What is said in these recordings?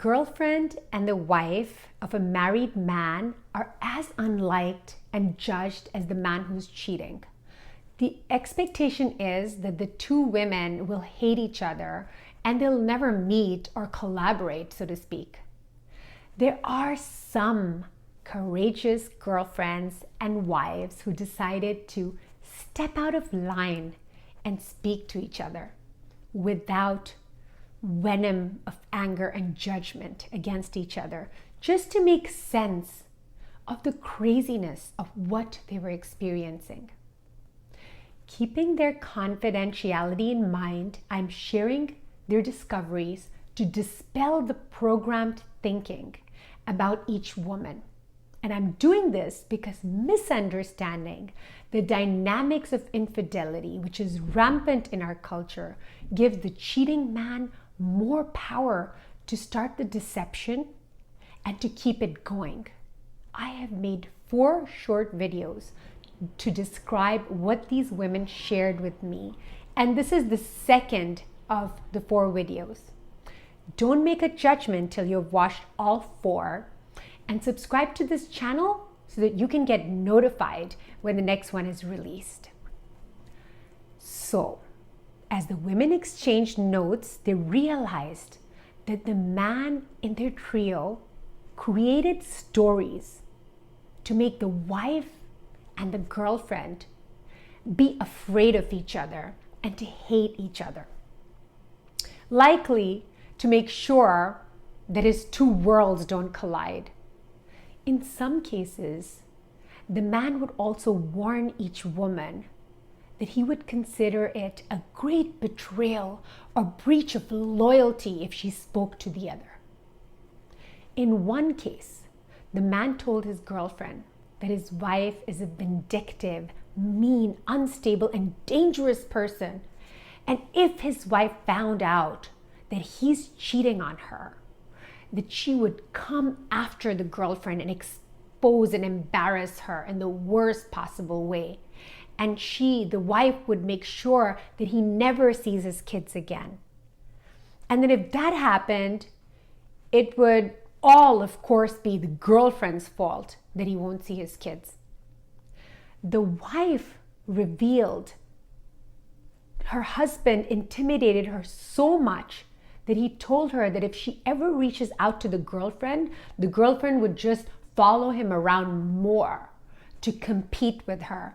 girlfriend and the wife of a married man are as unliked and judged as the man who's cheating. The expectation is that the two women will hate each other and they'll never meet or collaborate, so to speak. There are some courageous girlfriends and wives who decided to step out of line and speak to each other without venom of anger and judgment against each other, just to make sense of the craziness of what they were experiencing. Keeping their confidentiality in mind, I'm sharing their discoveries to dispel the programmed thinking about each woman. And I'm doing this because misunderstanding the dynamics of infidelity, which is rampant in our culture, gives the cheating man more power to start the deception and to keep it going. I have made 4 short videos to describe what these women shared with me, and this is the second of the 4 videos. Don't make a judgment till you've watched all 4, and subscribe to this channel so that you can get notified when the next one is released. So, as the women exchanged notes, they realized that the man in their trio created stories to make the wife and the girlfriend be afraid of each other and to hate each other. Likely to make sure that his 2 worlds don't collide. In some cases, the man would also warn each woman that he would consider it a great betrayal or breach of loyalty if she spoke to the other. In one case, the man told his girlfriend that his wife is a vindictive, mean, unstable, and dangerous person. And if his wife found out that he's cheating on her, that she would come after the girlfriend and expose and embarrass her in the worst possible way. And the wife, would make sure that he never sees his kids again. And then if that happened, it would all, of course, be the girlfriend's fault that he won't see his kids. The wife revealed her husband intimidated her so much that he told her that if she ever reaches out to the girlfriend would just follow him around more to compete with her,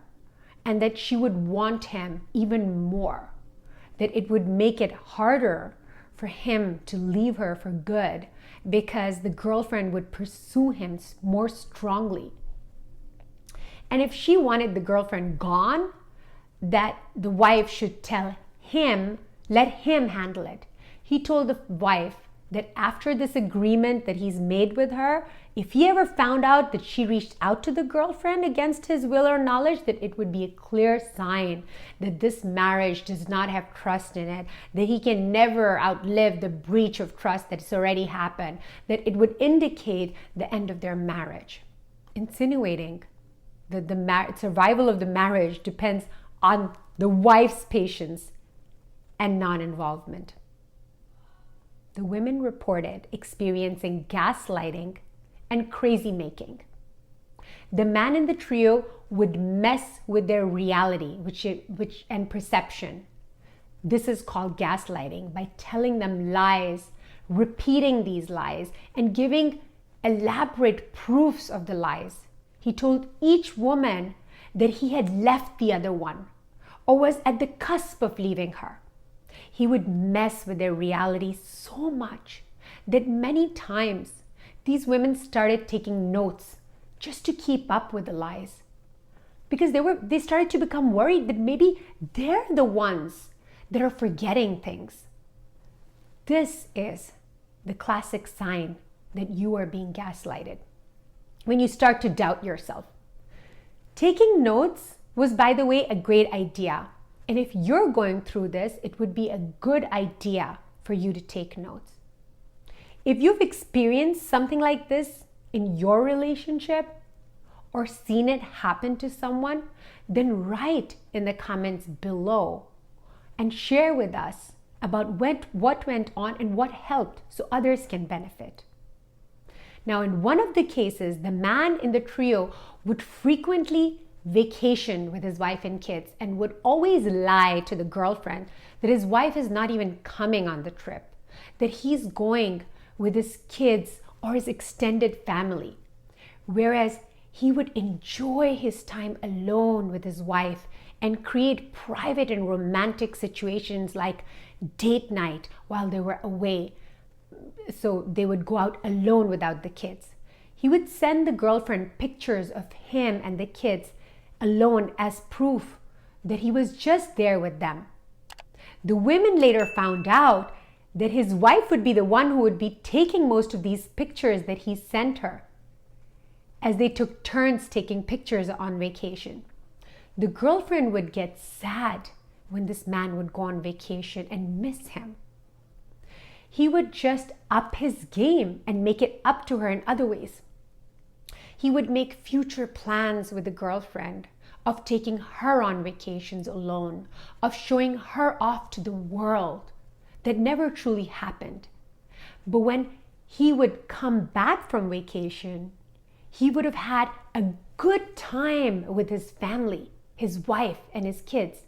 and that she would want him even more, that it would make it harder for him to leave her for good because the girlfriend would pursue him more strongly. And if she wanted the girlfriend gone, that the wife should tell him, let him handle it. He told the wife that after this agreement that he's made with her, if he ever found out that she reached out to the girlfriend against his will or knowledge, that it would be a clear sign that this marriage does not have trust in it, that he can never outlive the breach of trust that's already happened, that it would indicate the end of their marriage, insinuating that the survival of the marriage depends on the wife's patience and non-involvement. The women reported experiencing gaslighting and crazy making. The man in the trio would mess with their reality and perception. This is called gaslighting, by telling them lies, repeating these lies, and giving elaborate proofs of the lies. He told each woman that he had left the other one or was at the cusp of leaving her. He would mess with their reality so much that many times these women started taking notes just to keep up with the lies, because they started to become worried that maybe they're the ones that are forgetting things. This is the classic sign that you are being gaslighted, when you start to doubt yourself. Taking notes was, by the way, a great idea. And if you're going through this, it would be a good idea for you to take notes. If you've experienced something like this in your relationship or seen it happen to someone, then write in the comments below and share with us about what went on and what helped so others can benefit. Now, in one of the cases, the man in the trio would frequently vacation with his wife and kids and would always lie to the girlfriend that his wife is not even coming on the trip, that he's going with his kids or his extended family, whereas he would enjoy his time alone with his wife and create private and romantic situations like date night while they were away. So they would go out alone without the kids. He would send the girlfriend pictures of him and the kids alone as proof that he was just there with them. The women later found out that his wife would be the one who would be taking most of these pictures that he sent her, as they took turns taking pictures on vacation. The girlfriend would get sad when this man would go on vacation and miss him. He would just up his game and make it up to her in other ways. He would make future plans with the girlfriend of taking her on vacations alone, of showing her off to the world that never truly happened. But when he would come back from vacation, he would have had a good time with his family, his wife and his kids.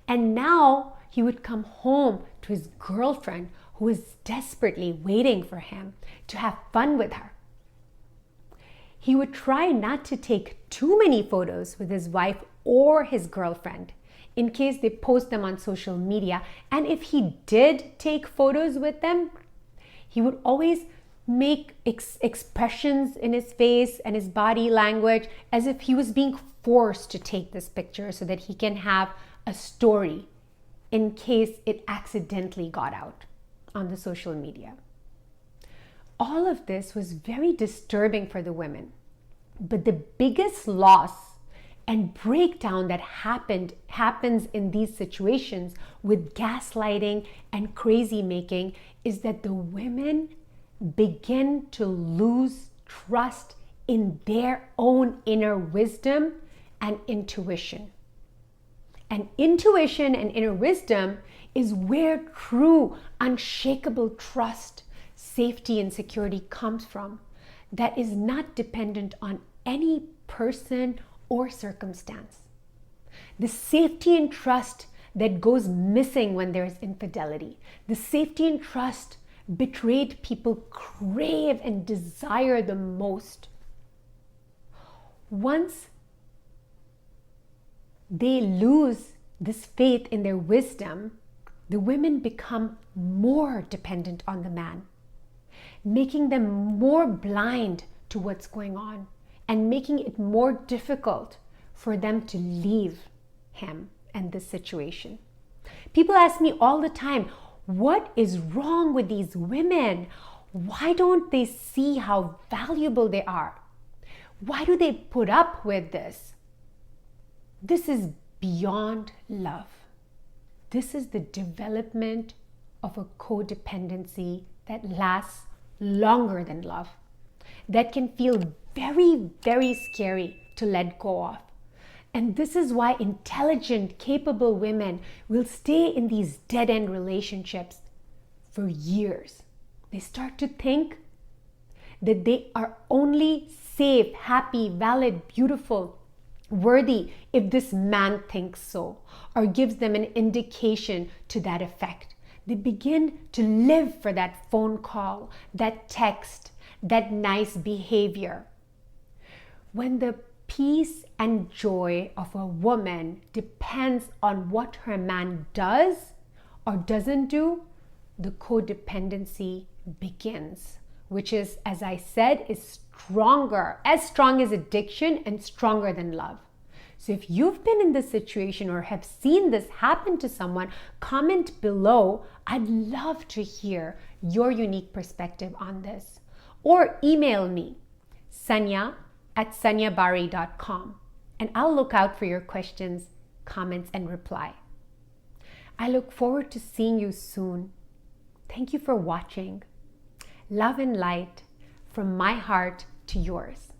And now he would come home to his girlfriend who was desperately waiting for him to have fun with her. He would try not to take too many photos with his wife or his girlfriend in case they post them on social media. And if he did take photos with them, he would always make expressions in his face and his body language as if he was being forced to take this picture so that he can have a story in case it accidentally got out on the social media. All of this was very disturbing for the women. But the biggest loss and breakdown that happens in these situations with gaslighting and crazy making is that the women begin to lose trust in their own inner wisdom and intuition. And intuition and inner wisdom is where true, unshakable trust, safety, and security comes from. That is not dependent on any person or circumstance. The safety and trust that goes missing when there is infidelity, the safety and trust betrayed people crave and desire the most. Once they lose this faith in their wisdom, the women become more dependent on the man, making them more blind to what's going on and making it more difficult for them to leave him and this situation. People ask me all the time, what is wrong with these women? Why don't they see how valuable they are? Why do they put up with this? This is beyond love. This is the development of a codependency that lasts longer than love, that can feel very, very scary to let go of. And this is why intelligent, capable women will stay in these dead-end relationships for years. They start to think that they are only safe, happy, valid, beautiful, worthy if this man thinks so or gives them an indication to that effect. They begin to live for that phone call, that text, that nice behavior. When the peace and joy of a woman depends on what her man does or doesn't do, the codependency begins, which is, as I said, is stronger, as strong as addiction and stronger than love. So if you've been in this situation or have seen this happen to someone, comment below. I'd love to hear your unique perspective on this. Or email me, sanya@sanyabari.com, and I'll look out for your questions, comments, and reply. I look forward to seeing you soon. Thank you for watching. Love and light from my heart to yours.